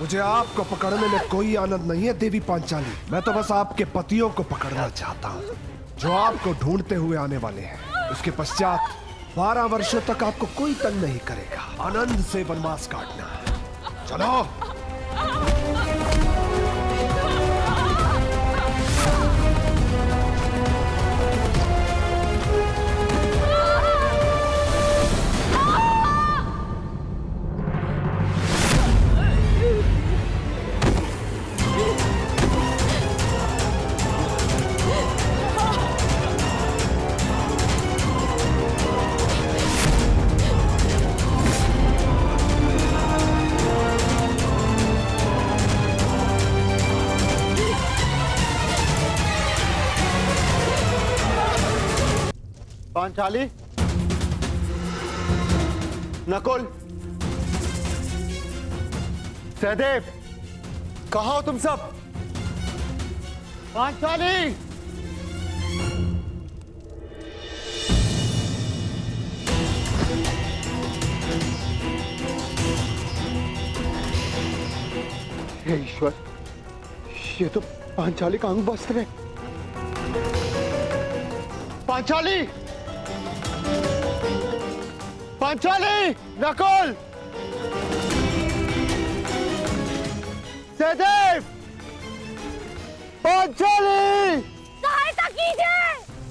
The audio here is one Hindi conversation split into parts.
मुझे आपको पकड़ने में कोई आनंद नहीं है देवी पांचाली। मैं तो बस आपके पतियों को पकड़ना चाहता हूँ जो आपको ढूंढते हुए आने वाले हैं। उसके पश्चात 12 वर्षों तक आपको कोई तंग नहीं करेगा। आनंद से वनवास काटना। चलो। पांचाली, नकुल, सहदेव, कहाँ हो तुम सब? पांचाली! हे ईश्वर, ये तो पांचाली का अंग वस्त्र है। पांचाली! पांचाली! नकुल! सहदेव! पांचाली! सहायता कीजिए!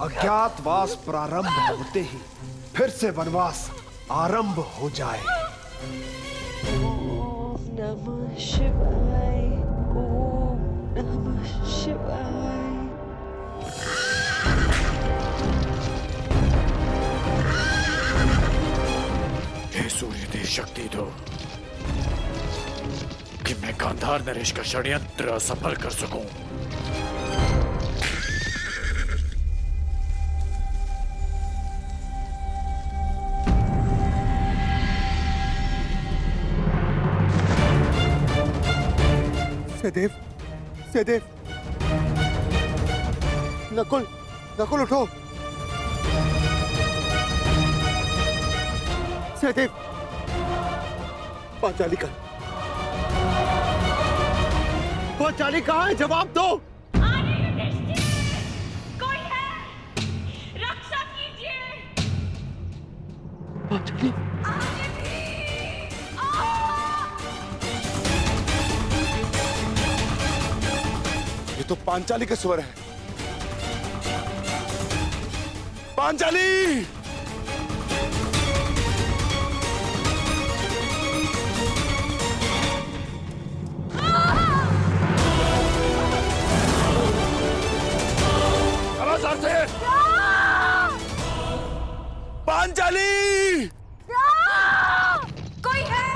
अज्ञातवास प्रारंभ होते ही फिर से वनवास आरंभ हो जाए। ओम नमः शिवाय। ओम नमः शिवाय। हे सूर्यदेव, शक्ति दो कि मैं गांधार नरेश का षड्यंत्र असफल कर सकूं। सहदेव, सहदेव, नकुल, नकुल उठो। सहदेव, पांचाली कहाँ है? जवाब दो। कोई है? रक्षा कीजिए! पांचाली, ये तो पांचाली का स्वर है। पांचाली! पांचाली! कोई है?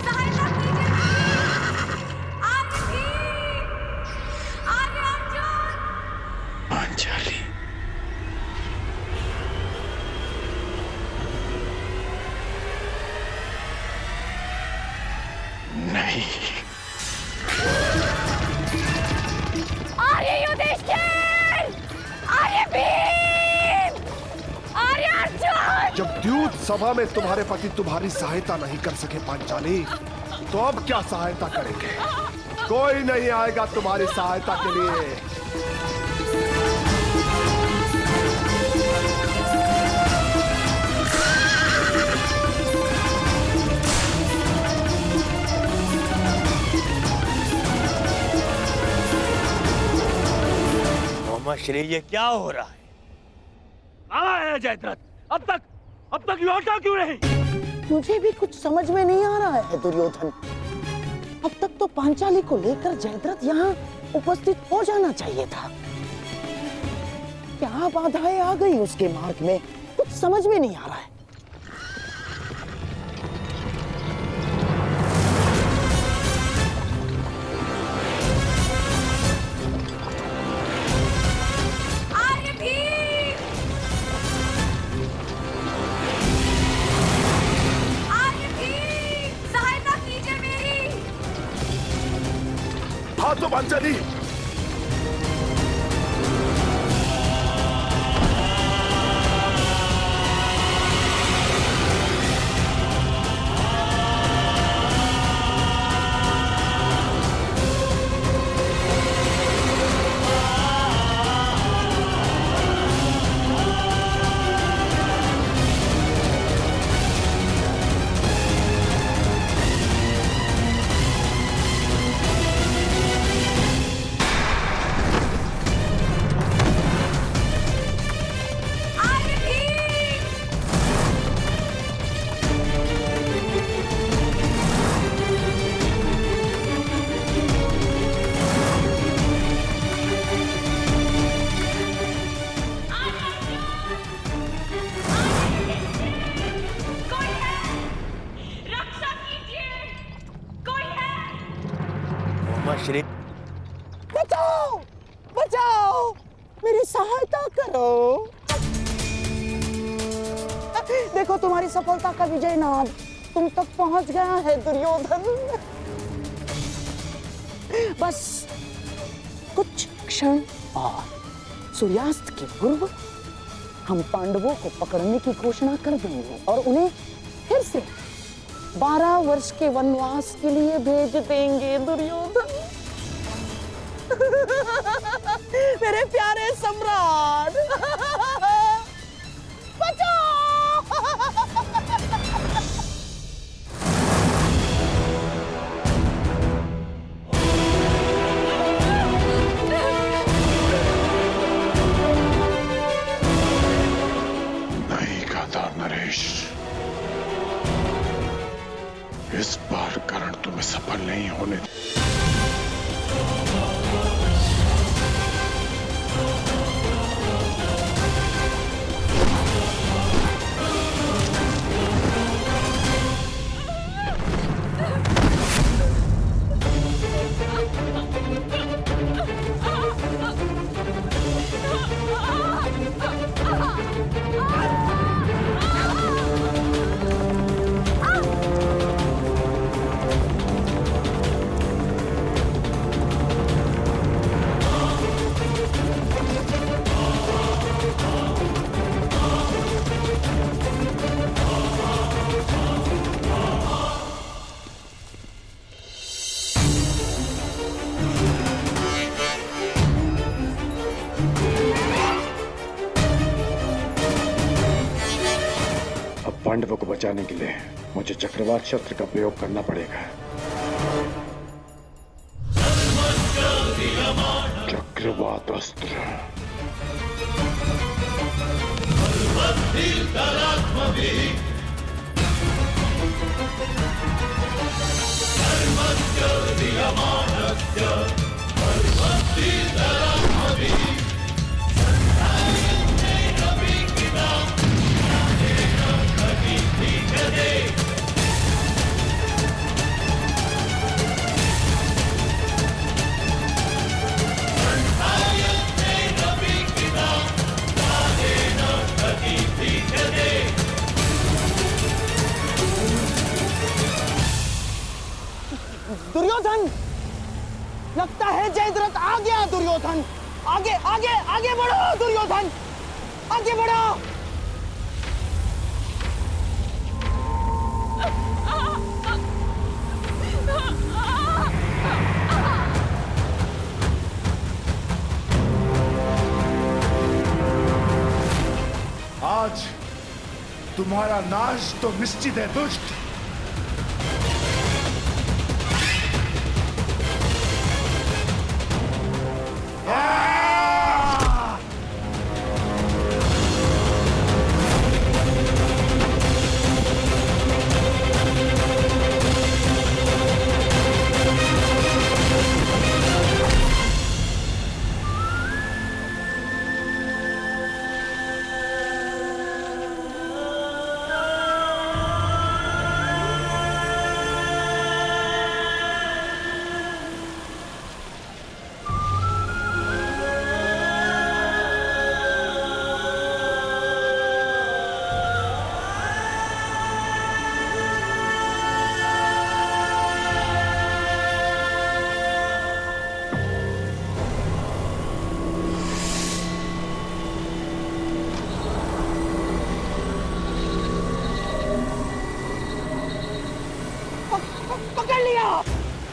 सहायता कीजिए! आर्य अर्जुन! पांचाली, नहीं। आर्य युधिष्ठिर! आर्य भीम! आर्य अर्जुन! जब द्यूत सभा में तुम्हारे पति तुम्हारी सहायता नहीं कर सके पांचाली, तो अब क्या सहायता करेंगे? कोई नहीं आएगा तुम्हारी सहायता के लिए। श्री, ये क्या हो रहा है? कहाँ है जयद्रथ? अब तक लौटा क्यों नहीं? मुझे भी कुछ समझ में नहीं आ रहा है दुर्योधन। अब तक तो पांचाली को लेकर जयद्रथ यहाँ उपस्थित हो जाना चाहिए था। क्या बाधाएं आ गई उसके मार्ग में, कुछ समझ में नहीं आ रहा है। तो पांचाली, उमाश्री, बचाओ बचाओ, मेरी सहायता करो। देखो तुम्हारी सफलता का विजय नाद तुम तक पहुंच गया है दुर्योधन। बस कुछ क्षण और सूर्यास्त के पूर्व हम पांडवों को पकड़ने की घोषणा कर देंगे और उन्हें फिर से 12 वर्ष के वनवास के लिए भेज देंगे दुर्योधन। मेरे प्यारे सम्राट, बचाओ। नहीं गांधार नरेश, इस बार कर्ण तुम्हें सफल नहीं होने दे। पांडवों को बचाने के लिए मुझे चक्रवात शस्त्र का प्रयोग करना पड़ेगा। चक्रवात अस्त्र। दुर्योधन, लगता है जयद्रथ आ गया। दुर्योधन, आगे आगे आगे बढ़ो दुर्योधन, आगे बढ़ो। आज तुम्हारा नाश तो निश्चित है दुष्ट।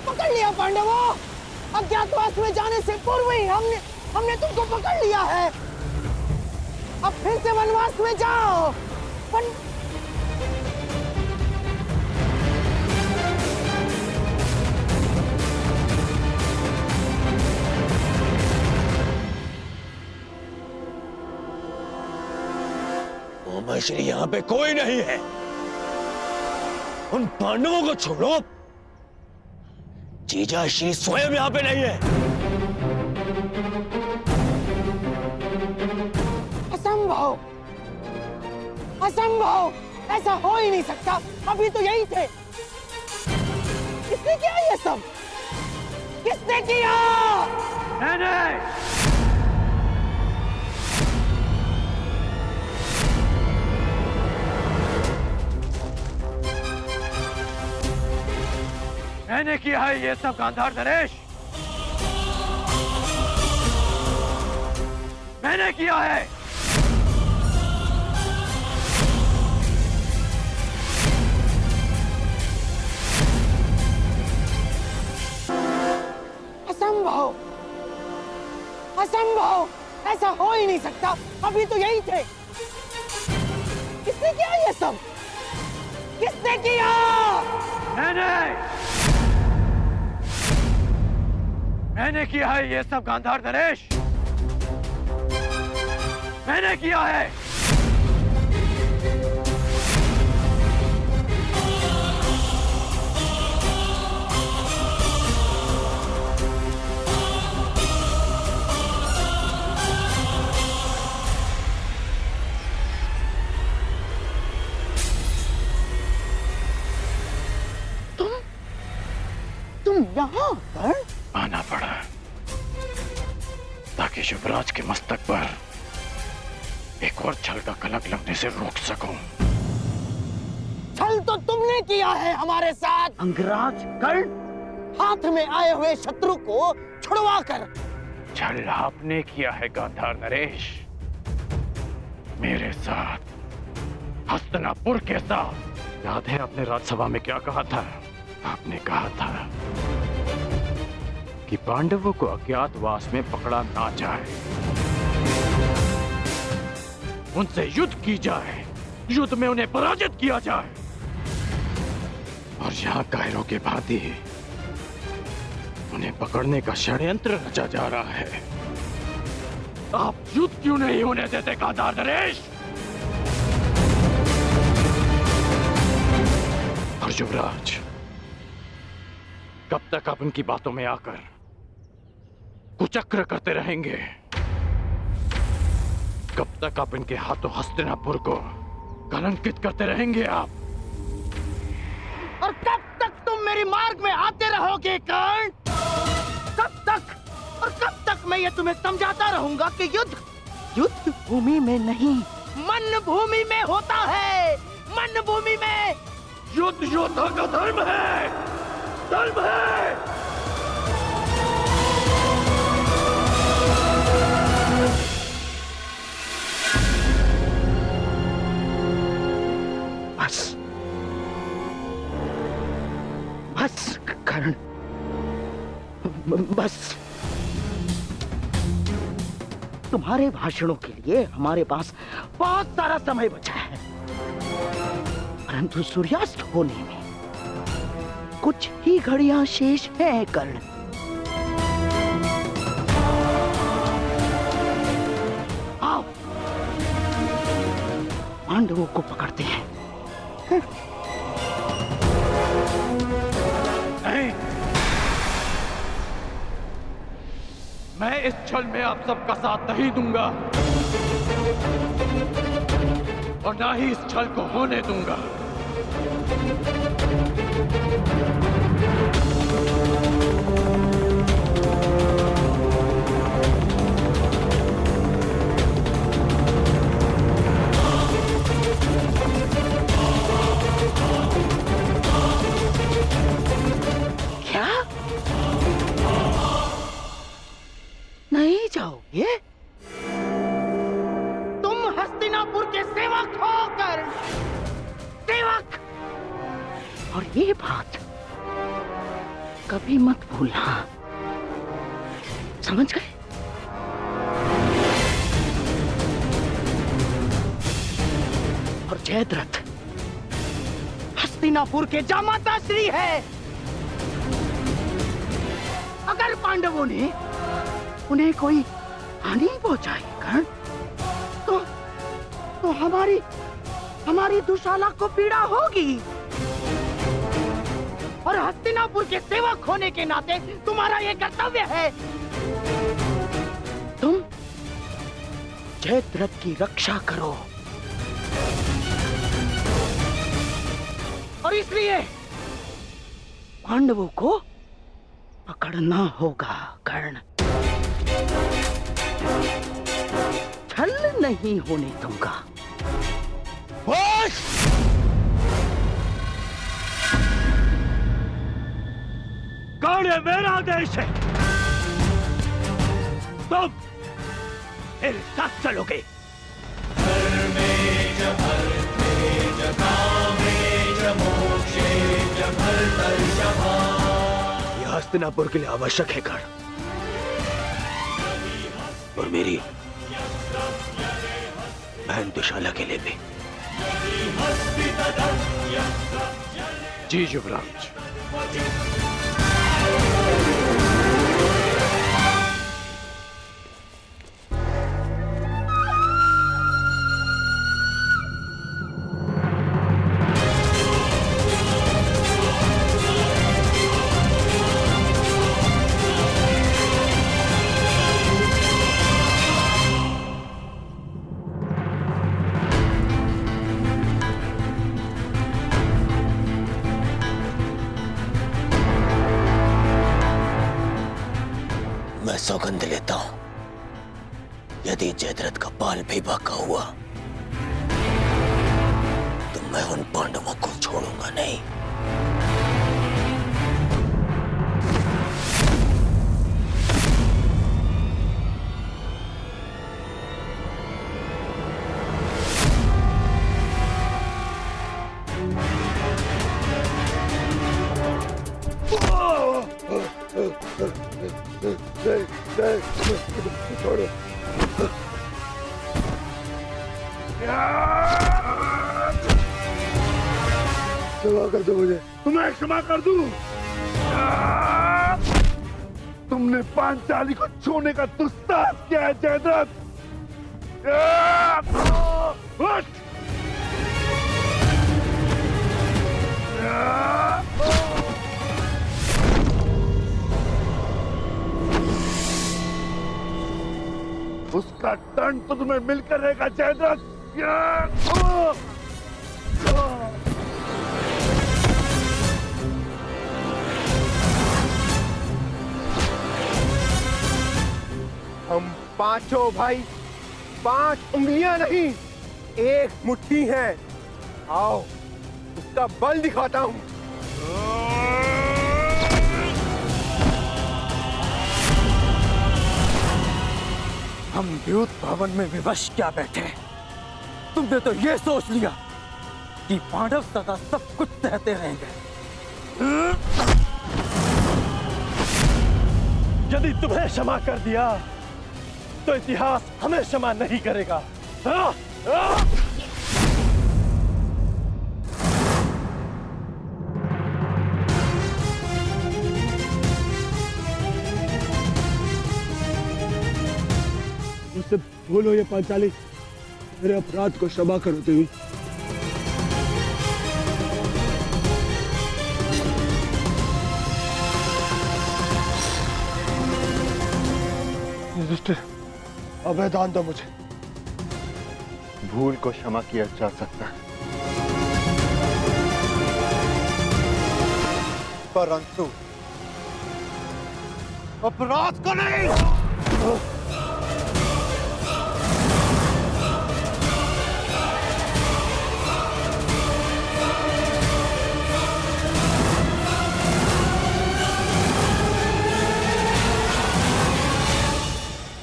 पकड़ लिया पांडवों। अज्ञातवास में जाने से पूर्व ही हमने तुमको पकड़ लिया है। अब फिर से वनवास में जाओ। उमाश्री, यहाँ पे कोई नहीं है। उन पांडवों को छोड़ो, जीजा श्री स्वयं यहाँ पे नहीं है। असंभव, असंभव, ऐसा हो ही नहीं सकता। अभी तो यही थे। इसने क्या ये सब किसने किया? मैंने। मैंने किया है ये सब गांधार नरेश। मैंने किया है। असंभव, असंभव, ऐसा हो ही नहीं सकता। अभी तो यही थे। किसने किया ये सब? किसने किया? मैंने किया है ये सब गांधार नरेश। मैंने किया है। तुम यहाँ पर? आना पड़ा ताकि युवराज के मस्तक पर एक और छल का कलंक लगने से रोक सकूं। छल तो तुमने किया है हमारे साथ। अंगराज कर्ण, हाथ में आए हुए शत्रु को छुड़वा कर। छल आपने किया है गांधार नरेश, मेरे साथ, हस्तिनापुर के साथ। याद है आपने राज्यसभा में क्या कहा था? आपने कहा था कि पांडवों को अज्ञातवास में पकड़ा ना जाए, उनसे युद्ध की जाए, युद्ध में उन्हें पराजित किया जाए। और यहाँ कायरों के भांति उन्हें पकड़ने का षड्यंत्र रचा जा रहा है। आप युद्ध क्यों नहीं होने देते गांधार नरेश? और युवराज, कब तक आप उनकी बातों में आकर कुचक्र करते रहेंगे? कब तक आप इनके हाथों हस्तिनापुर को कलंकित करते रहेंगे आप? और कब तक तुम मेरे मार्ग में आते रहोगे कर्ण? कब तक? और कब तक मैं ये तुम्हें समझाता रहूंगा कि युद्ध भूमि में नहीं, मन भूमि में होता है। मन भूमि में। युद्ध योद्धा का धर्म है, धर्म है। बस, बस कर्ण, बस। तुम्हारे भाषणों के लिए हमारे पास बहुत सारा समय बचा है, परंतु सूर्यास्त होने में कुछ ही घड़ियां शेष हैं कर्ण। आओ, पांडवों को पकड़ते हैं। नहीं, मैं इस छल में आप सबका साथ नहीं दूंगा और ना ही इस छल को होने दूंगा। क्या? नहीं जाओगे? तुम हस्तिनापुर के सेवक हो कर्ण, सेवक। और ये बात कभी मत भूलना, समझ गए? और जयद्रथ हस्तिनापुर के जामाता श्री है। अगर पांडवों ने उन्हें कोई हानि पहुंचाई कर्ण, तो हमारी दुशाला को पीड़ा होगी। और हस्तिनापुर के सेवक होने के नाते तुम्हारा यह कर्तव्य है। तुम जयद्रथ की रक्षा करो। और इसलिए पांडवों को पकड़ना होगा कर्ण, छल नहीं होने दूंगा। कर्ण ये मेरा देश है, तुम मेरे साथ चलोगे। यह हस्तिनापुर के लिए आवश्यक है कर्ण, और मेरी बहन दुशाला के लिए भी। जी युवराज। मैं सौगंध लेता हूं, यदि जयद्रथ का बाल भी बाका हुआ तो मैं उन पांडवों को छोड़ूंगा नहीं। छोड़ो। क्षमा कर दो मुझे। तुम्हें क्षमा कर दूं? तुमने पांचाली को छूने का दुस्साहस किया है जयद्रथ। उसका दंड तो तुम्हें मिलकर रहेगा जयद्रथ। हम पांचों भाई 5 उंगलियां नहीं, एक मुट्ठी हैं। आओ उसका बल दिखाता हूं। हम द्यूत भवन में विवश क्या बैठे, तुमने तो ये सोच लिया कि पांडव सदा सब कुछ सहते रहेंगे। यदि तुम्हें क्षमा कर दिया तो इतिहास हमें क्षमा नहीं करेगा। मुझसे भूलो ये पांचाली, मेरे अपराध को क्षमा करो देवी। युधिष्ठिर, अभय दान दो मुझे। भूल को क्षमा किया जा सकता है, परंतु अपराध को नहीं।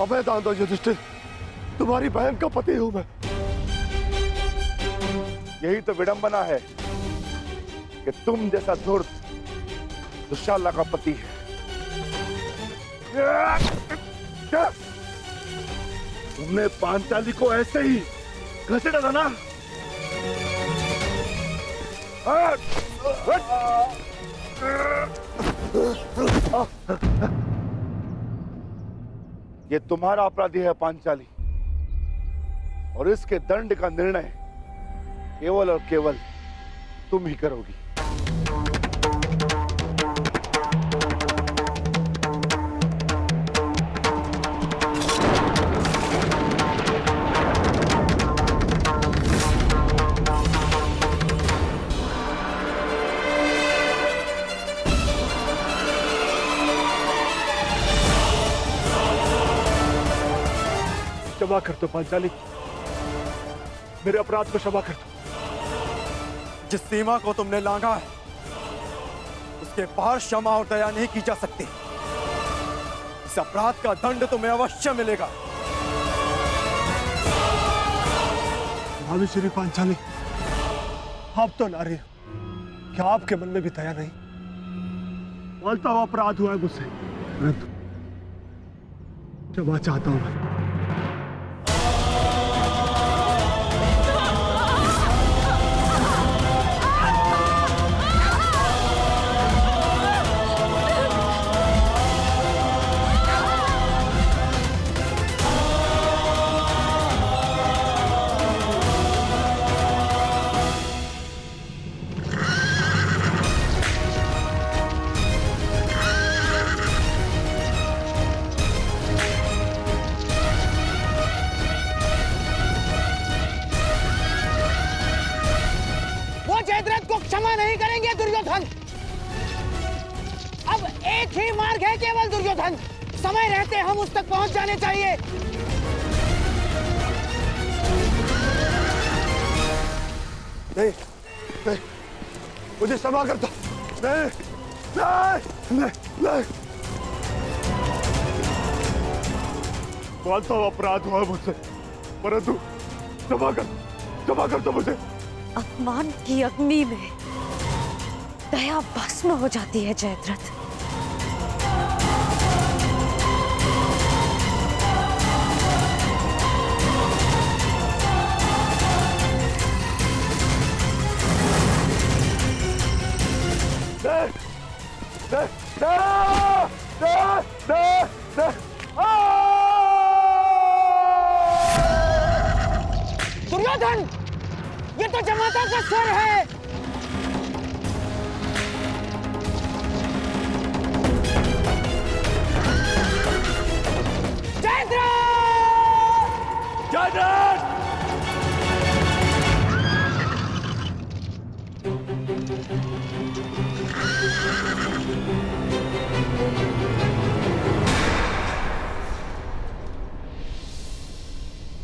अभय दान दो युधिष्ठिर, तुम्हारी बहन का पति हूं मैं। यही तो विडंबना है कि तुम जैसा धूर्त दुशाला का पति है। क्या तुमने पांचाली को ऐसे ही घसीटा था ना? ये तुम्हारा अपराधी है पांचाली, और इसके दंड का निर्णय केवल और केवल तुम ही करोगी। क्षमा कर दो पांचाली, मेरे अपराध को क्षमा कर दो। जिस सीमा को तुमने लांघा है उसके पार क्षमा और दया नहीं की जा सकती। इस अपराध का दंड तुम्हें अवश्य मिलेगा। भाभी श्री पांचाली, आप तो नारी हो, क्या आपके मन में भी दया नहीं? बोलता हुआ अपराध हुआ है मुझसे, परंतु क्षमा चाहता हूं मैं। क्षमा नहीं करेंगे दुर्योधन। अब एक ही मार्ग है केवल दुर्योधन, समय रहते हम उस तक पहुंच जाने चाहिए। नहीं, नहीं, मुझे क्षमा कर दो। नहीं, नहीं, नहीं, नहीं। बोलता हुआ अपराध हुआ मुझसे, परंतु क्षमा कर दो मुझे। अपमान की अग्नि में दया भस्म हो जाती है जयद्रथ। दुर्योधन, ये तो जमाता का स्वर है।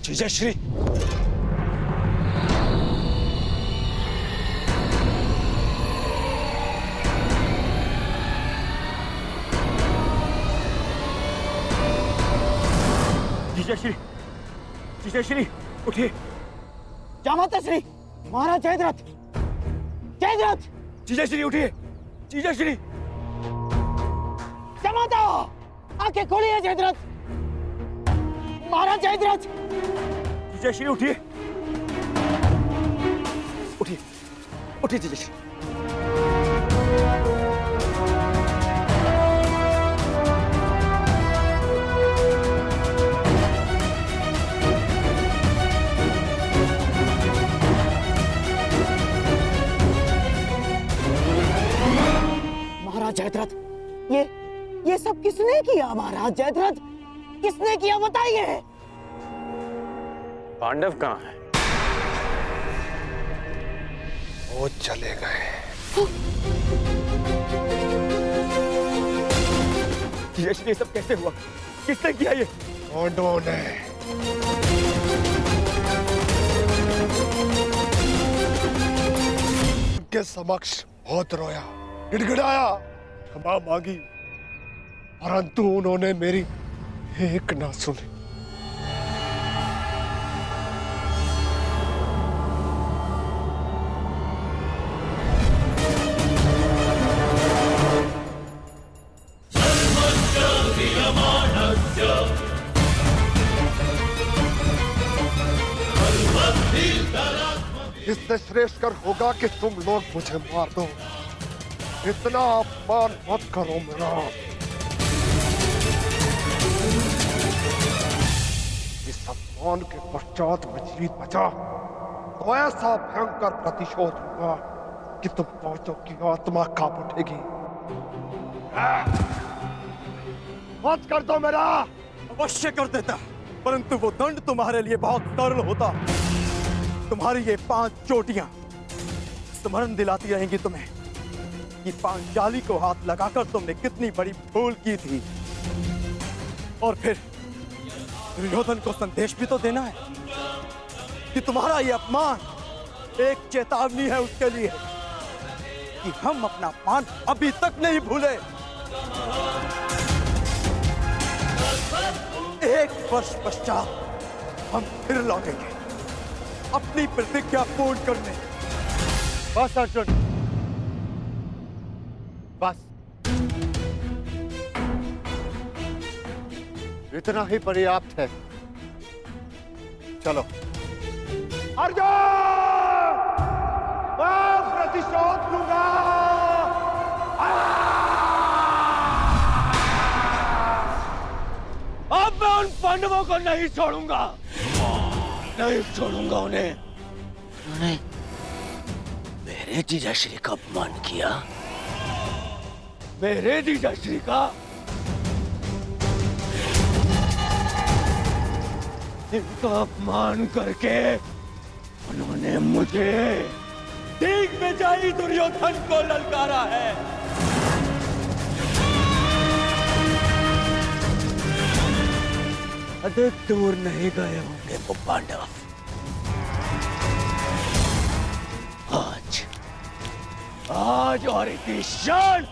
जीजाश्री, जीजाश्री, जीजाश्री उठिए। जामाता श्री, महाराज जयद्रथ, जयद्रथ। जीजाश्री उठिए, जीजाश्री। जामाता, आंखें खोलिए जयद्रथ, महाराज जयद्रथ। जीजाश्री उठिए, उठिए, उठिए जीजाश्री। महाराज जयद्रथ, ये सब किसने किया? महाराज जयद्रथ, किसने किया बताइए। पांडव कहाँ है? वो चले गए। ये सब कैसे हुआ? किसने किया ये? पांडवों ने। उनके समक्ष बहुत रोया, गिड़गिड़ाया, क्षमा मांगी, परंतु उन्होंने मेरी एक ना सुनी। इससे श्रेष्ठकर होगा कि तुम लोग मुझे मार दो। इतना अपमान मत करो मेरा। इस अपमान के पश्चात मैं जीत बचा तो ऐसा भयंकर प्रतिशोध होगा कि तुम पांचों की आत्मा कांप उठेगी। मत कर दो मेरा। अवश्य कर देता, परंतु वो दंड तुम्हारे लिए बहुत सरल होता। तुम्हारी ये 5 चोटियां स्मरण दिलाती रहेंगी तुम्हें कि पांचाली को हाथ लगाकर तुमने कितनी बड़ी भूल की थी। और फिर दुर्योधन को संदेश भी तो देना है कि तुम्हारा ये अपमान एक चेतावनी है उसके लिए कि हम अपना अपमान अभी तक नहीं भूले। 1 वर्ष पश्चात हम फिर लौटेंगे अपनी प्रतिज्ञा पूर्ण करने। बस अर्जुन, बस इतना ही पर्याप्त है। चलो। अर्जुन, मैं प्रतिशोध लूंगा। अब मैं उन पांडवों को नहीं छोड़ूंगा, नहीं छोड़ूंगा उन्हें। उन्होंने मेरे जीजाश्री का अपमान किया, मेरे जीजाश्री का। इनका अपमान करके उन्होंने मुझे दिग्विजयी दुर्योधन को ललकारा है। अधिक दूर नहीं गए होंगे वो पांडव। आज और इसी क्षण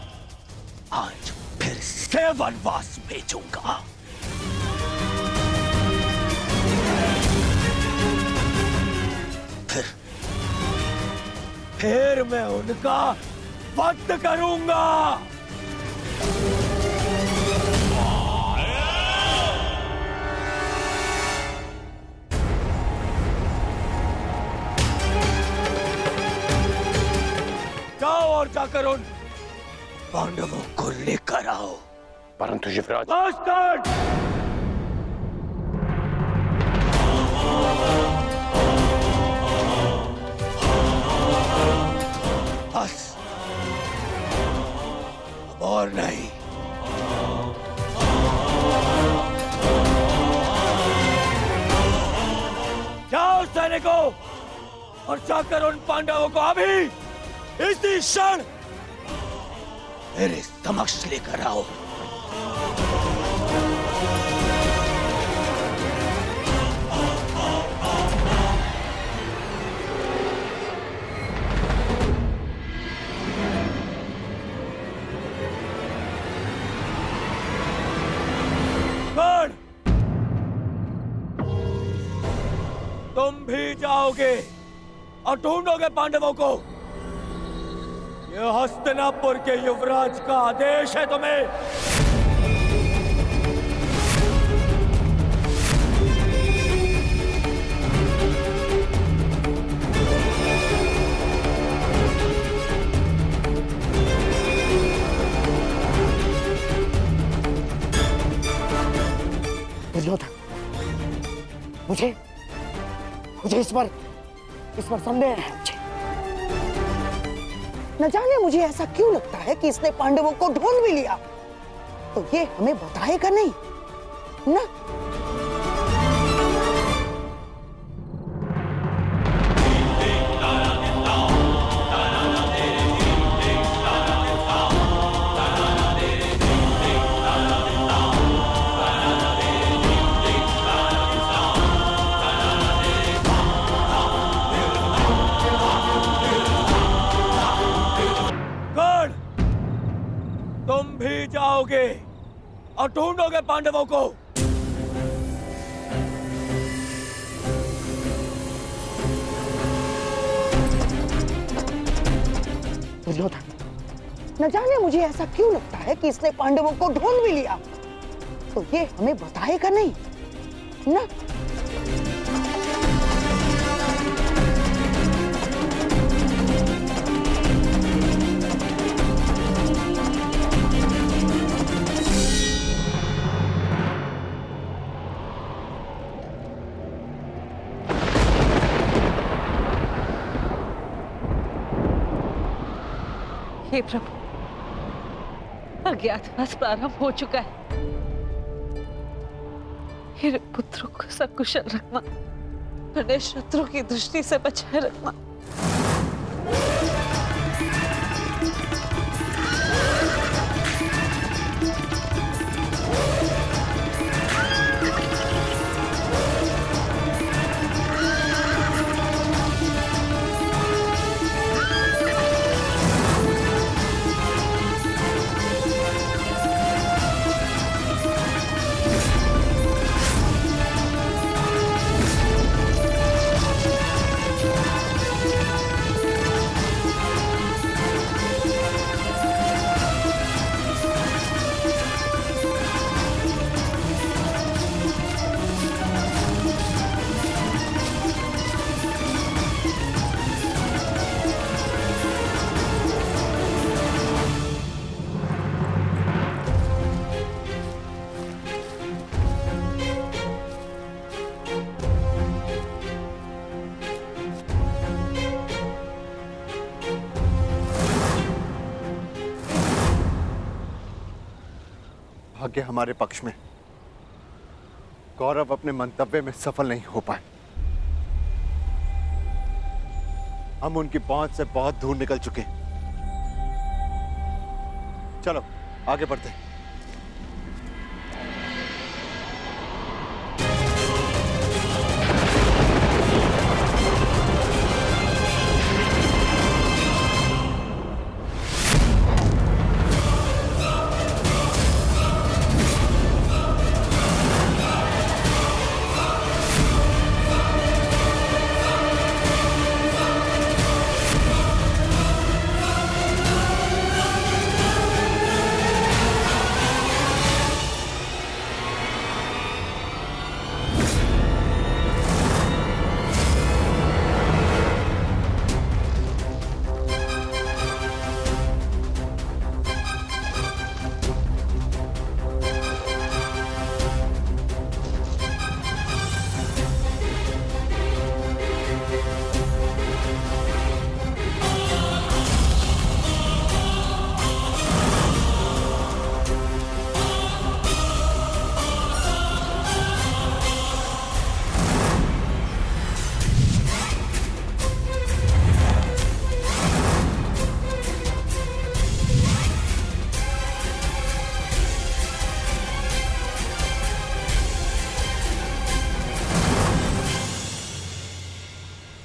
आज फिर से वनवास भेजूंगा। फिर मैं उनका वध करूंगा। जाओ और जाकर उन पांडवों को लेकर आओ। परंतु युवराज, बस अब और नहीं। जाओ सैनिकों और जाकर उन पांडवों को अभी इसी क्षण मेरे समक्ष लेकर आओ। तुम भी जाओगे और ढूंढोगे पांडवों को। यह हस्तिनापुर के युवराज का आदेश है तुम्हें। दुर्योधन, मुझे इस पर संदेह है। मुझे न जाने मुझे ऐसा क्यों लगता है कि इसने पांडवों को ढूंढ भी लिया तो ये हमें बताएगा नहीं ना। तुम भी जाओगे और ढूंढोगे पांडवों को। दुर्योधन, न जाने मुझे ऐसा क्यों लगता है कि इसने पांडवों को ढूंढ भी लिया तो ये हमें बताएगा नहीं ना। हे प्रभु, अज्ञातवास प्रारंभ हो चुका है। मेरे पुत्रों को सकुशल रखना, उन्हें शत्रु की दृष्टि से बचाए रखना। भाग्य हमारे पक्ष में। गौरव अपने मंतव्य में सफल नहीं हो पाए। हम उनकी पहुंच से बहुत दूर निकल चुके हैं। चलो आगे बढ़ते हैं।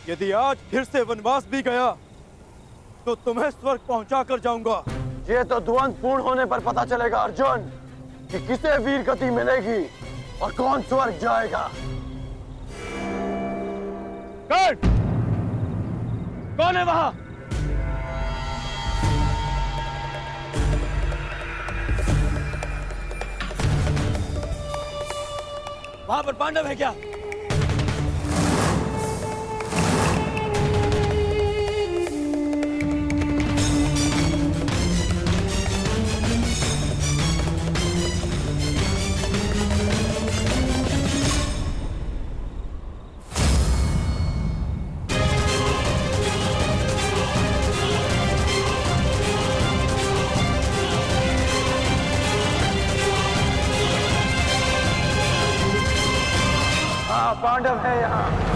यदि आज फिर से वनवास भी गया तो तुम्हें स्वर्ग पहुंचा कर जाऊंगा। ये तो द्वंद्व पूर्ण होने पर पता चलेगा अर्जुन कि किसे वीर गति मिलेगी और कौन स्वर्ग जाएगा। कौन है वहां? वहां पर पांडव है क्या? पांडव है यहाँ।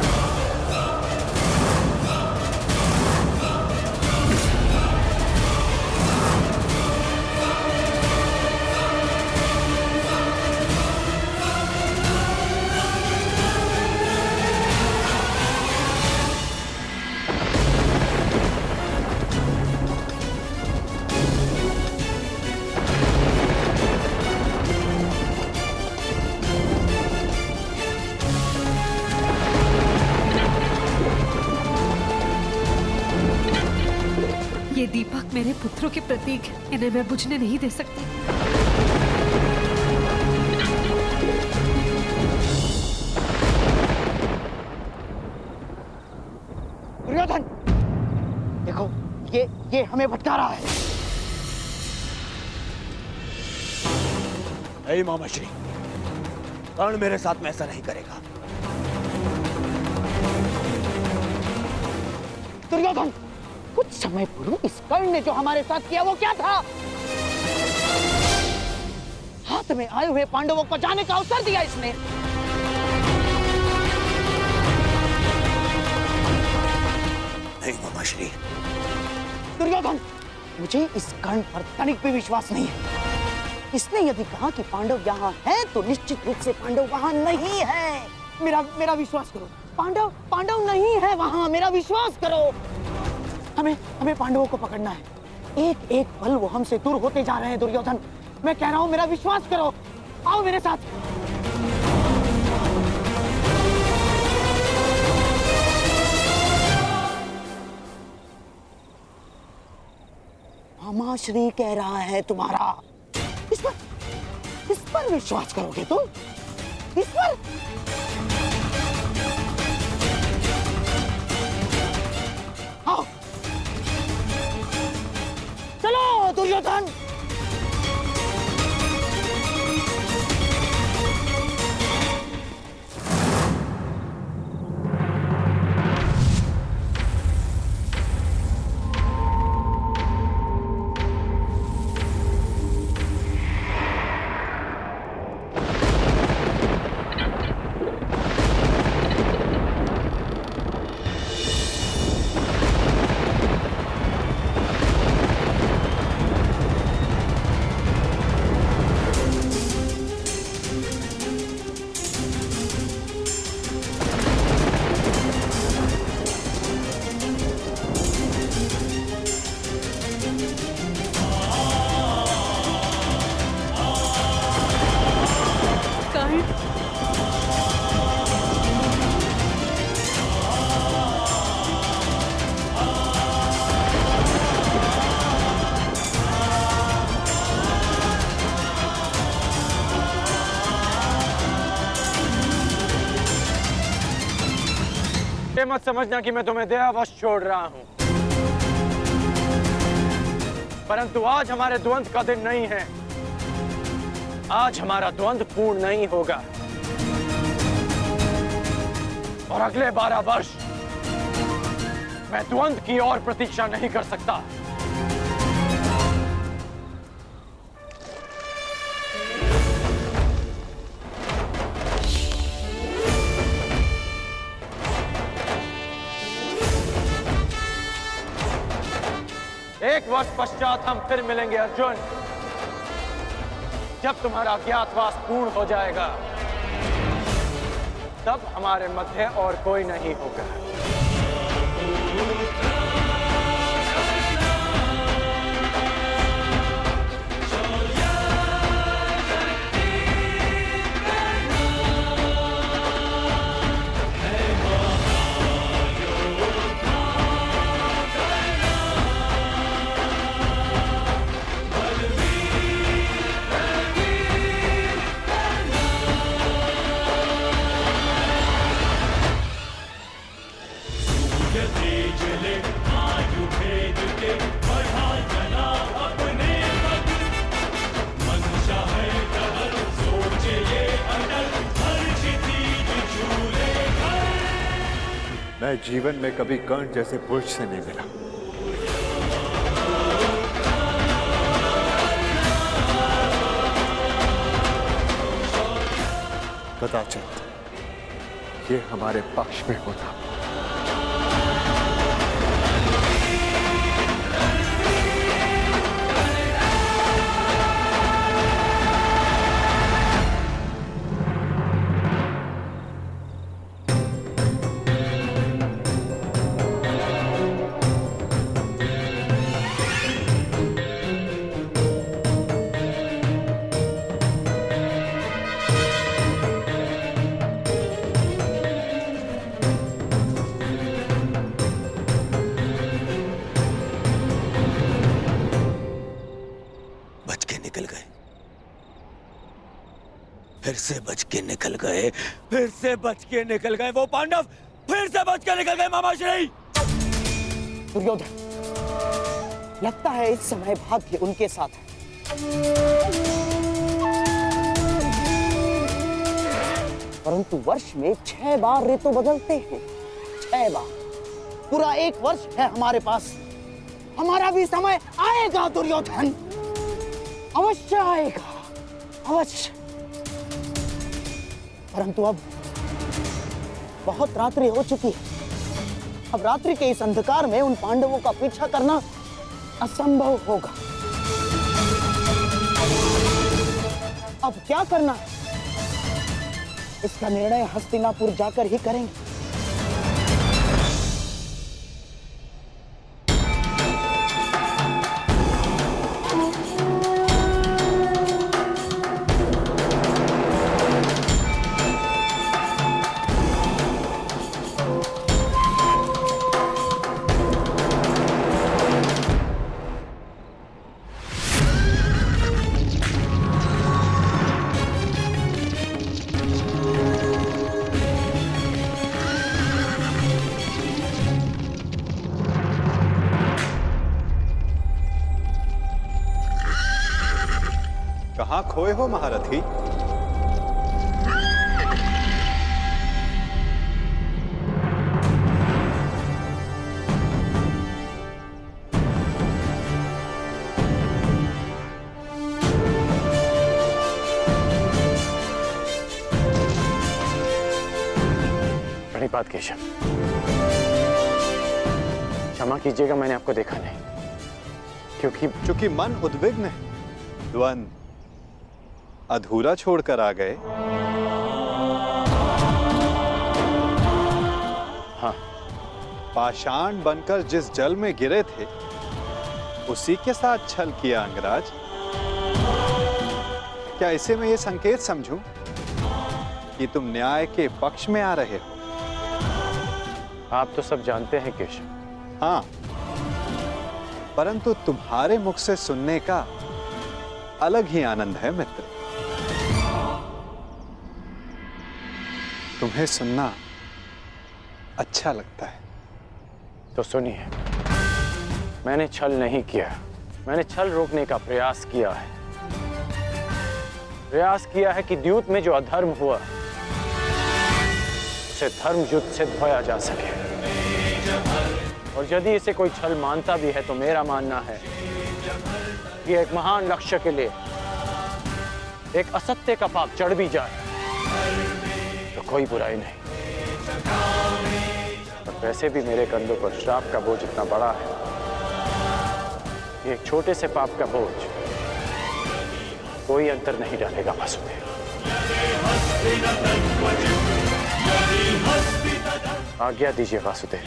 ये दीपक मेरे पुत्रों के प्रतीक है, इन्हें मैं बुझने नहीं दे सकती। दुर्योधन, देखो ये हमें भटका रहा है। हे मामाश्री, कर्ण मेरे साथ में ऐसा नहीं करेगा। दुर्योधन, कुछ समय पूर्व इस कर्ण ने जो हमारे साथ किया वो क्या था? हाथ में आए हुए पांडवों को जाने का अवसर दिया इसने। नहीं मामाश्री। दुर्योधन, मुझे इस कर्ण पर तनिक भी विश्वास नहीं है। इसने यदि कहा कि पांडव यहाँ हैं, तो निश्चित रूप से पांडव वहाँ नहीं है। मेरा विश्वास करो। पांडव नहीं है वहाँ, मेरा विश्वास करो। हमें पांडवों को पकड़ना है। एक एक पल वो हमसे दूर होते जा रहे हैं। दुर्योधन, मैं कह रहा हूं, मेरा विश्वास करो। आओ मेरे साथ। मामाश्री कह रहा है तुम्हारा। इस पर विश्वास करोगे तुम? इस पर? आओ चलो दुर्योधन। ये मत समझना कि मैं तुम्हें दयावश छोड़ रहा हूं, परंतु आज हमारे द्वंद्व का दिन नहीं है। आज हमारा द्वंद्व पूर्ण नहीं होगा और अगले 12 वर्ष मैं द्वंद्व की और प्रतीक्षा नहीं कर सकता। एक वर्ष पश्चात हम फिर मिलेंगे अर्जुन, जब तुम्हारा अज्ञातवास पूर्ण हो जाएगा, तब हमारे मध्य और कोई नहीं होगा। मैं जीवन में कभी कर्ण जैसे पुरुष से नहीं मिला। कदाचित ये हमारे पक्ष में होता। फिर से बच के निकल गए, फिर से बच के निकल गए वो पांडव, फिर से बच के निकल गए मामाश्री। दुर्योधन, लगता है इस समय भाग्य उनके साथ है। परंतु वर्ष में 6 बार ऋतु बदलते हैं, 6 बार। पूरा 1 वर्ष है हमारे पास। हमारा भी समय आएगा दुर्योधन, अवश्य आएगा, अवश्य। परंतु अब बहुत रात्रि हो चुकी है। अब रात्रि के इस अंधकार में उन पांडवों का पीछा करना असंभव होगा। अब क्या करना है, इसका निर्णय हस्तिनापुर जाकर ही करेंगे। कहां खोए हो महारथी? प्रणिपात केशव, क्षमा कीजिएगा, मैंने आपको देखा नहीं, क्योंकि मन उद्विग्न है। द्वंद्व अधूरा छोड़कर आ गए। हाँ, पाषाण बनकर जिस जल में गिरे थे उसी के साथ छल किया अंगराज। क्या इसे मैं ये संकेत समझूं कि तुम न्याय के पक्ष में आ रहे हो? आप तो सब जानते हैं केशव। हाँ, परंतु तुम्हारे मुख से सुनने का अलग ही आनंद है मित्र। तुम्हें सुनना अच्छा लगता है। तो सुनिए, मैंने छल नहीं किया, मैंने छल रोकने का प्रयास किया है। प्रयास किया है कि द्यूत में जो अधर्म हुआ उसे धर्म युद्ध से धोया जा सके। और यदि इसे कोई छल मानता भी है तो मेरा मानना है कि एक महान लक्ष्य के लिए एक असत्य का पाप चढ़ भी जाए तो कोई बुराई नहीं। और वैसे भी मेरे कंधों पर श्राप का बोझ इतना बड़ा है कि एक छोटे से पाप का बोझ कोई अंतर नहीं डालेगा वासुदेव। आज्ञा दीजिए वासुदेव।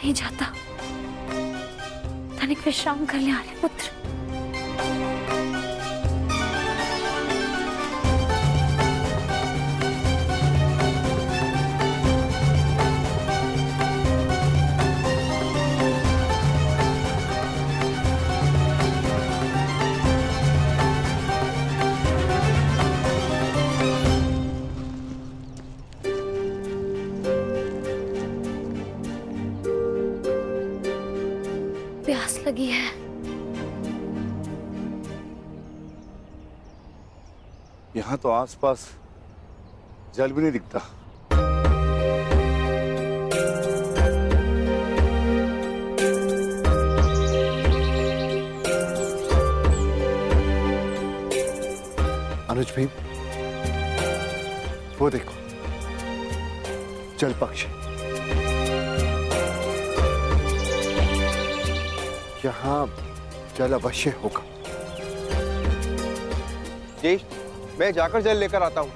नहीं जाता। तनिक विश्राम कर ले आर्य पुत्र। प्यास लगी है। यहाँ तो आसपास जल भी नहीं दिखता। अनुज भीम, वो देखो जल पक्षी। यहाँ जल अवश्य होगा। जी, मैं जाकर जल लेकर आता हूँ।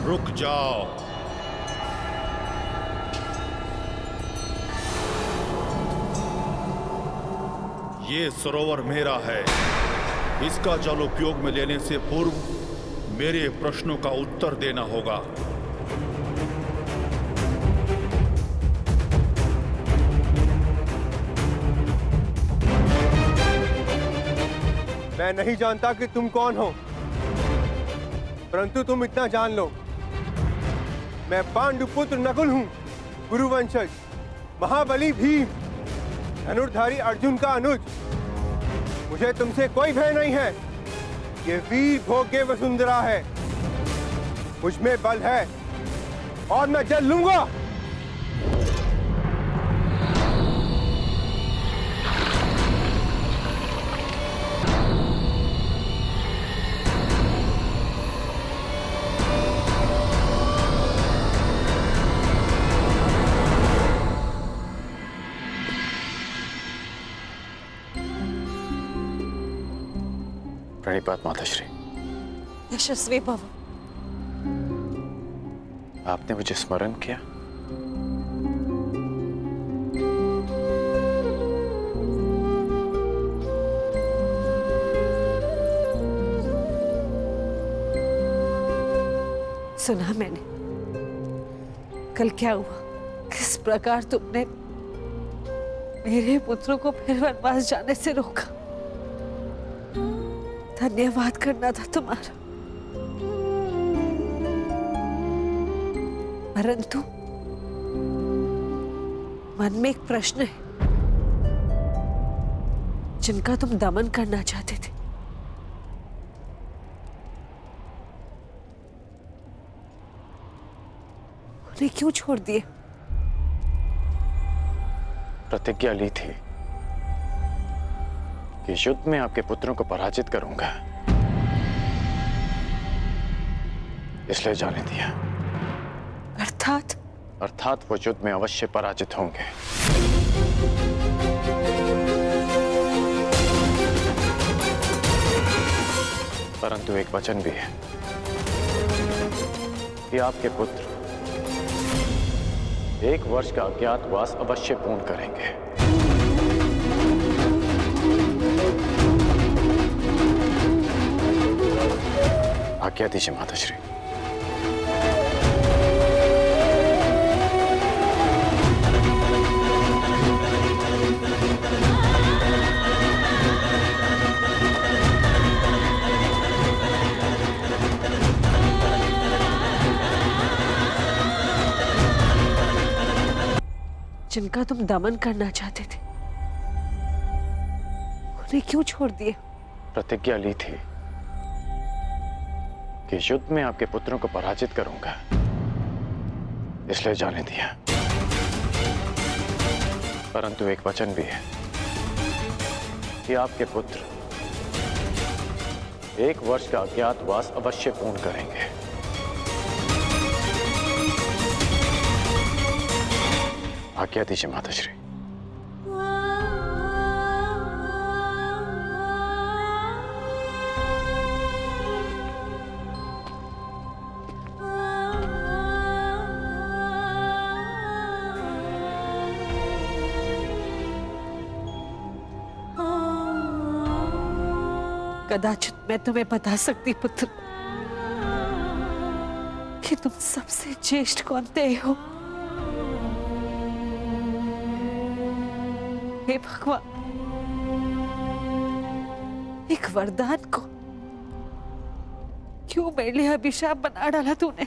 रुक जाओ। ये सरोवर मेरा है। इसका जल उपयोग में लेने से पूर्व मेरे प्रश्नों का उत्तर देना होगा। मैं नहीं जानता कि तुम कौन हो, परंतु तुम इतना जान लो, मैं पांडुपुत्र नकुल हूं, गुरुवंशज, महाबली भीम, धनुर्धारी अर्जुन का अनुज। मुझे तुमसे कोई भय नहीं है। ये वीर भोग्य वसुंधरा है। मुझ में बल है और मैं जल लूंगा। प्रणिपात माताश्री। यशस्वी भव। आपने मुझे स्मरण किया। सुना मैंने कल क्या हुआ, किस प्रकार तुमने मेरे पुत्रों को फिर वनवास जाने से रोका। धन्यवाद करना था तुम्हारा, परंतु मन में एक प्रश्न है। जिनका तुम दमन करना चाहते थे। उन्हें क्यों छोड़ दिए? प्रतिज्ञा ली थी कि युद्ध में आपके पुत्रों को पराजित करूंगा, इसलिए जाने दिया। अर्थात वो युद्ध में अवश्य पराजित होंगे। परंतु एक वचन भी है कि आपके पुत्र 1 वर्ष का अज्ञातवास अवश्य पूर्ण करेंगे। आज्ञा दीजिए माताश्री। जिनका तुम दमन करना चाहते थे, उन्हें क्यों छोड़ दिए? प्रतिज्ञा ली थी कि युद्ध में आपके पुत्रों को पराजित करूंगा, इसलिए जाने दिया। परंतु एक वचन भी है कि आपके पुत्र 1 वर्ष का अज्ञातवास अवश्य पूर्ण करेंगे। आज्ञा दीजिए माताश्री। कदाचित मैं तुम्हें बता सकती पुत्र कि तुम सबसे ज्येष्ठ कौनते हो। हे भगवान, एक वरदान को क्यों मेरे लिए अभिशाप बना डाला तूने?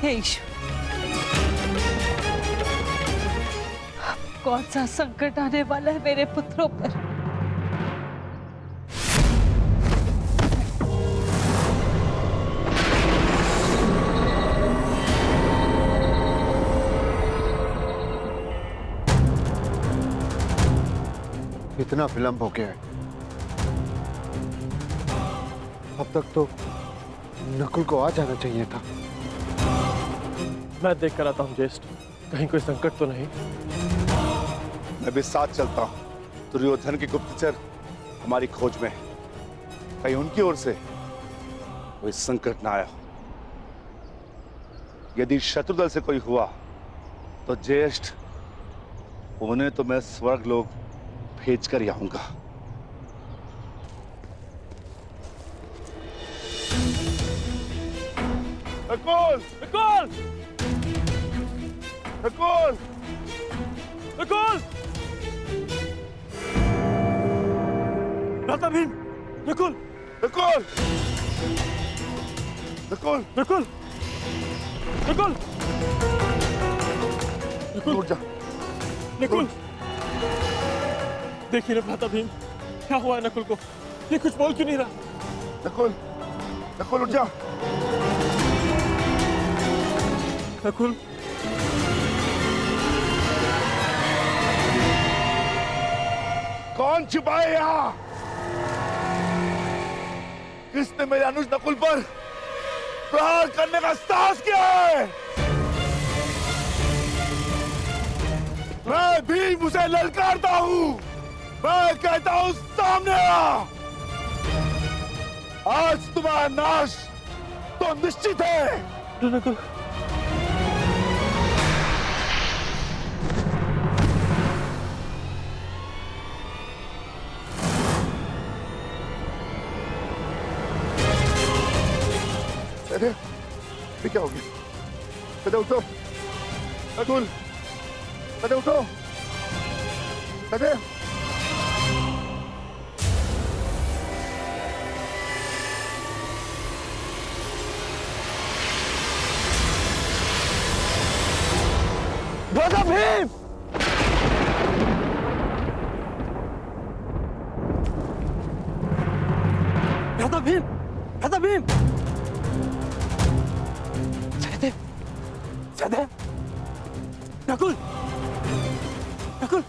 हे ईश्वर, कौन सा संकट आने वाला है मेरे पुत्रों पर? इतना विलंब हो गया है। अब तक तो नकुल को आ जाना चाहिए था। मैं देख कर आता हूँ ज्येष्ठ, कहीं कोई संकट तो नहीं। मैं भी साथ चलता हूँ। दुर्योधन के गुप्तचर हमारी खोज में है। कहीं उनकी ओर से कोई संकट ना आया हो। यदि शत्रुदल से कोई हुआ तो ज्येष्ठ, उन्हें तो मैं स्वर्ग लोक भेज कर ही आऊंगा। नकुल! नकुल! नकुल! नकुल! भ्राता भीम! नकुल! नकुल! नकुल! नकुल! नकुल! नकुल! उठ जा। नकुल! देखिए ना भ्राता भीम, क्या हुआ है नकुल को? ये कुछ बोल क्यों नहीं रहा? नकुल! नकुल उठ जा। नकुल! कौन छिपाए यहाँ? किसने मेरे अनुज नकुल पर प्रहार करने का साहस किया है? मैं भीम उसे ललकारता हूँ। मैं कहता हूँ सामने आ। आज तुम्हारा नाश तो निश्चित है। नकुल! ये क्या हो गया? कदे उठो। नकुल! कदे उठो। कदे! दादा भीम! दादा भीम! दादा भीम! सहदेव! सहदेव! नकुल! नकुल!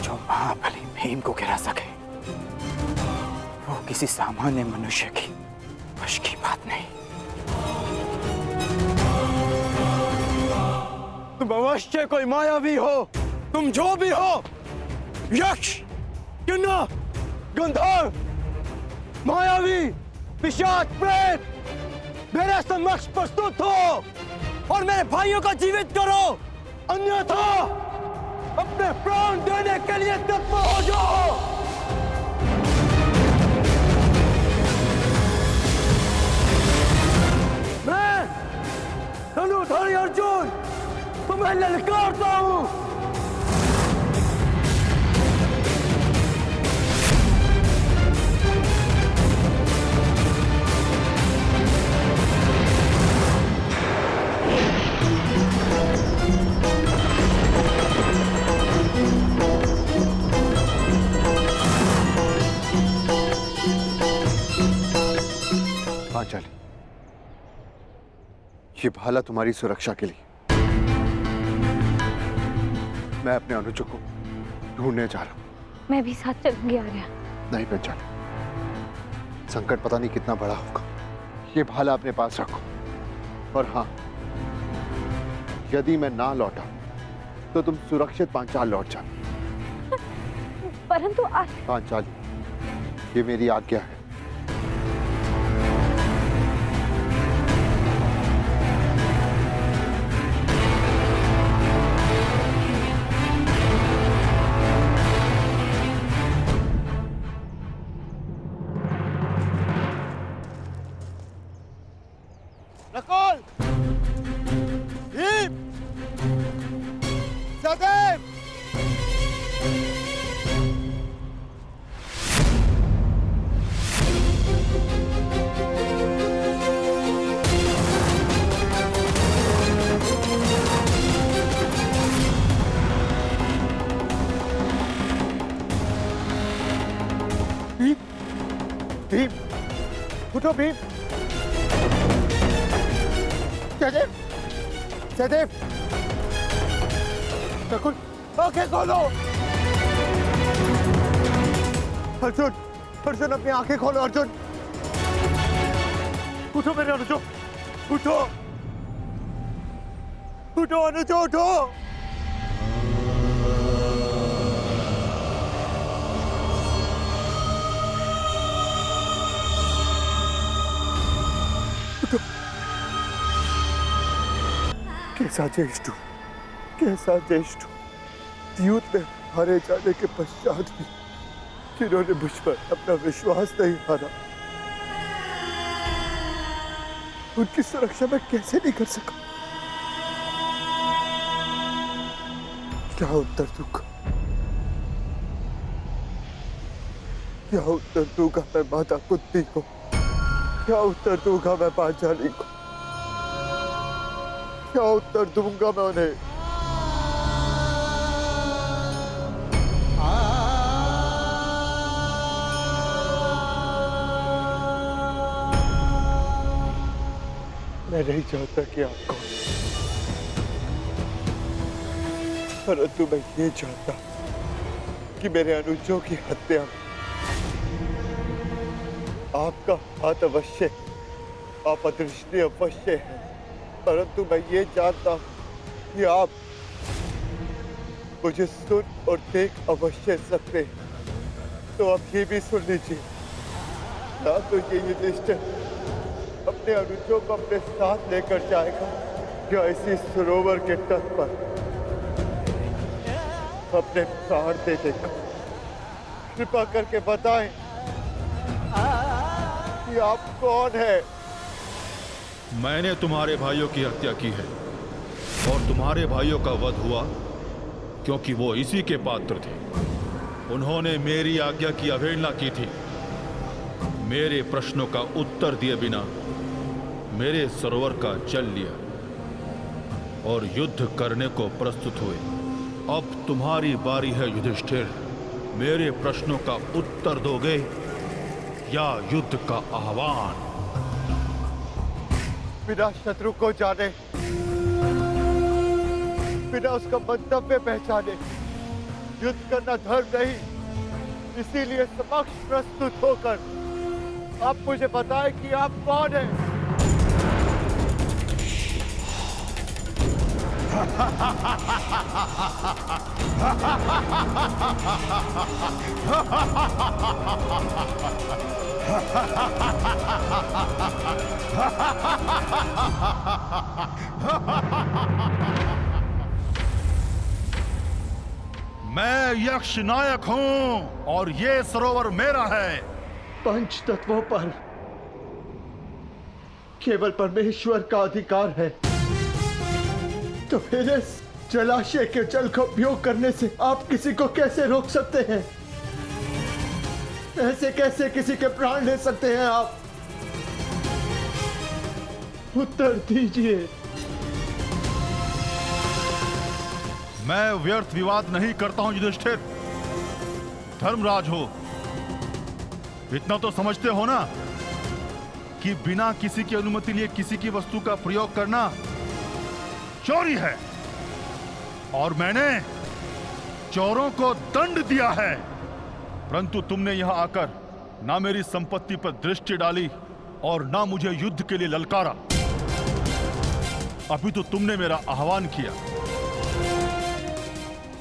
जो महाबली भीम को गिरा सके वो किसी सामान्य मनुष्य की वश की बात नहीं। तुम अवश्य कोई मायावी हो, तुम जो भी हो, यक्ष, किन्नर, गंधर्व, मायावी, पिशाच, प्रेत, मेरे समक्ष प्रस्तुत हो और मेरे भाइयों को जीवित करो, अन्यथा अपने प्राण देने के लिए तत्पर हो जाओ। मैं धनुधारी अर्जुन तुम्हें ललकारता हूं। पांचाली, ये भाला तुम्हारी सुरक्षा के लिए। मैं अपने अनुज को ढूंढने जा रहा हूं। मैं भी साथ चलूंगी आर्या। नहीं पांचाली, संकट पता नहीं कितना बड़ा होगा। ये भाला अपने पास रखो। और हाँ, यदि मैं ना लौटा तो तुम सुरक्षित पांचाल लौट जाना। परंतु पांचाली, ये मेरी आज्ञा है। नकुल! भीम! सहदेव! भीम! भीम! उठो भीम! सहदेव! सहदेव! नकुल, आंखें खोलो! अर्जुन! अर्जुन, अपनी आंखें खोलो अर्जुन! उठो मेरे अनुजो! उठो! उठो अनुजो, उठो! कैसा ज्येष्ठ, कैसा ज्येष्ठ! युद्ध में हारे जाने के पश्चात भी जिन्होंने मुझ पर अपना विश्वास नहीं हारा, उनकी सुरक्षा मैं कैसे नहीं कर सका? क्या उत्तर दूंगा? क्या उत्तर दूंगा मैं माता कुंती को? क्या उत्तर दूंगा मैं पांचाली को? क्या उत्तर दूंगा मैं उन्हें? मैं नहीं चाहता कि आप कौन, परंतु मैं ये चाहता कि मेरे अनुजों की हत्या में आपका हाथ अवश्य, आप अदृष्टि अवश्य है, परंतु मैं ये जानता हूं कि आप मुझे सुन और देख अवश्य सकते हैं। तो आप ये भी सुन लीजिए, ना तो ये युधिष्ठिर अपने अनुजों को अपने साथ लेकर जाएगा या इसी सरोवर के तट पर अपने प्राण दे देगा। कृपा करके बताएं कि आप कौन है? मैंने तुम्हारे भाइयों की हत्या की है और तुम्हारे भाइयों का वध हुआ क्योंकि वो इसी के पात्र थे। उन्होंने मेरी आज्ञा की अवहेलना की थी। मेरे प्रश्नों का उत्तर दिए बिना मेरे सरोवर का जल लिया और युद्ध करने को प्रस्तुत हुए। अब तुम्हारी बारी है युधिष्ठिर। मेरे प्रश्नों का उत्तर दोगे या युद्ध का आह्वान? बिना शत्रु को जाने, बिना उसका मंतव्य पहचाने युद्ध करना धर्म नहीं। इसीलिए समक्ष प्रस्तुत होकर आप मुझे बताएं कि आप कौन हैं। मैं यक्ष नायक हूं और ये सरोवर मेरा है। पंच तत्वों पर केवल परमेश्वर का अधिकार है, तो फिर इस जलाशय के जल का उपयोग करने से आप किसी को कैसे रोक सकते हैं? ऐसे कैसे किसी के प्राण ले सकते हैं आप? उत्तर दीजिए। मैं व्यर्थ विवाद नहीं करता हूं युधिष्ठिर। धर्मराज हो, इतना तो समझते हो ना कि बिना किसी की अनुमति लिए किसी की वस्तु का प्रयोग करना चोरी है, और मैंने चोरों को दंड दिया है। परंतु तुमने यहां आकर ना मेरी संपत्ति पर दृष्टि डाली और ना मुझे युद्ध के लिए ललकारा। अभी तो तुमने मेरा आह्वान किया,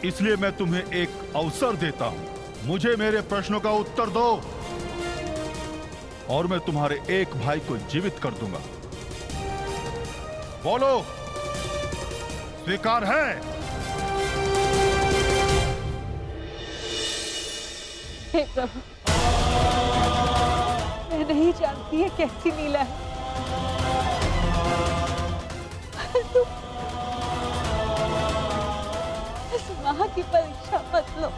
इसलिए मैं तुम्हें एक अवसर देता हूं। मुझे मेरे प्रश्नों का उत्तर दो और मैं तुम्हारे एक भाई को जीवित कर दूंगा। बोलो, स्वीकार है? हे प्रभु, मैं नहीं जानती है कैसी लीला है, परंतु इस मां की परीक्षा मत लो।